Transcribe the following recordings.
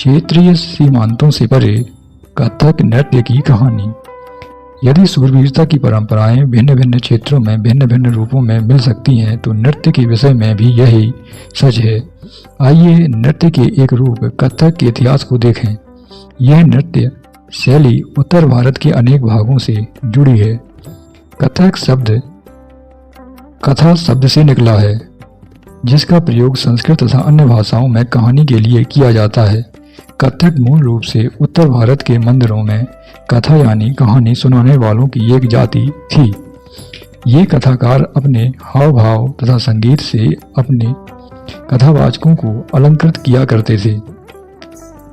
क्षेत्रीय सीमांतों से परे कथक नृत्य की कहानी। यदि शूरवीरता की परंपराएं भिन्न भिन्न क्षेत्रों में भिन्न भिन्न रूपों में मिल सकती हैं, तो नृत्य के विषय में भी यही सच है। आइए नृत्य के एक रूप कथक के इतिहास को देखें। यह नृत्य शैली उत्तर भारत के अनेक भागों से जुड़ी है। कथक शब्द कथा शब्द से निकला है, जिसका प्रयोग संस्कृत तथा अन्य भाषाओं में कहानी के लिए किया जाता है। कथक मूल रूप से उत्तर भारत के मंदिरों में कथा यानी कहानी सुनाने वालों की एक जाति थी। ये कथाकार अपने हाव भाव तथा संगीत से अपने कथावाचकों को अलंकृत किया करते थे।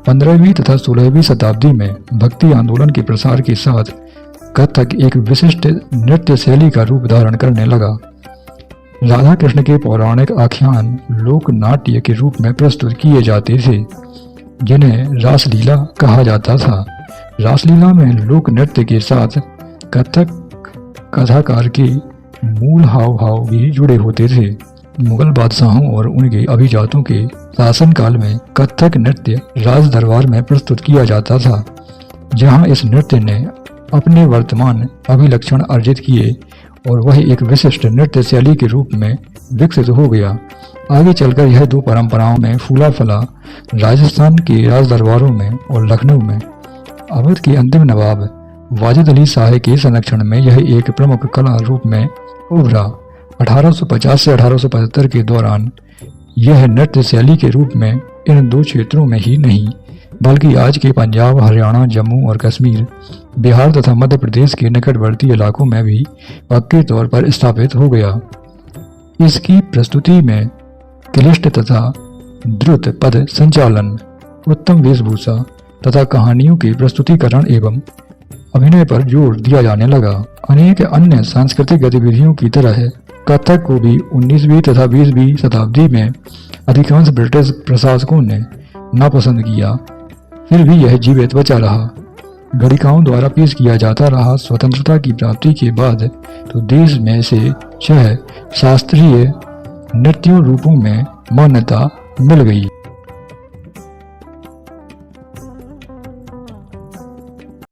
15वीं तथा 16वीं शताब्दी में भक्ति आंदोलन के प्रसार के साथ कथक एक विशिष्ट नृत्य शैली का रूप धारण करने लगा। राधा कृष्ण के पौराणिक आख्यान लोक नाट्य के रूप में प्रस्तुत किए जाते थे, जिन्हें रासलीला कहा जाता था। रासलीला में लोक नृत्य के साथ कथक कथाकार के मूल हाव भाव भी जुड़े होते थे। मुगल बादशाहों और उनके अभिजातों के शासनकाल में कथक नृत्य राज दरबार में प्रस्तुत किया जाता था, जहां इस नृत्य ने अपने वर्तमान अभिलक्षण अर्जित किए और वह एक विशिष्ट नृत्य शैली के रूप में विकसित हो गया। आगे चलकर यह दो परंपराओं में फूला फला। राजस्थान के राज दरबारों में और लखनऊ में अवध के अंतिम नवाब वाजिद अली शाह के संरक्षण में यह एक प्रमुख कला रूप में उभरा। 1850 से 1875 के दौरान यह नृत्य शैली के रूप में इन दो क्षेत्रों में ही नहीं, बल्कि आज के पंजाब, हरियाणा, जम्मू और कश्मीर, बिहार तथा मध्य प्रदेश के निकटवर्ती इलाकों में भी पक्के तौर पर स्थापित हो गया। इसकी प्रस्तुति में क्लिष्ट तथा द्रुत पद संचालन, उत्तम वेशभूषा तथा कहानियों के प्रस्तुतिकरण एवं अभिनय पर जोर दिया जाने लगा। अनेक अन्य सांस्कृतिक गतिविधियों की तरह कथक को भी 19वीं तथा 20वीं शताब्दी में अधिकांश ब्रिटिश प्रशासकों ने नापसंद किया, फिर भी यह जीवित बचा रहा। गणिकाओं द्वारा पेश किया जाता रहा। स्वतंत्रता की प्राप्ति के बाद तो देश में से 6 शास्त्रीय नृत्यों रूपों में मान्यता मिल गई।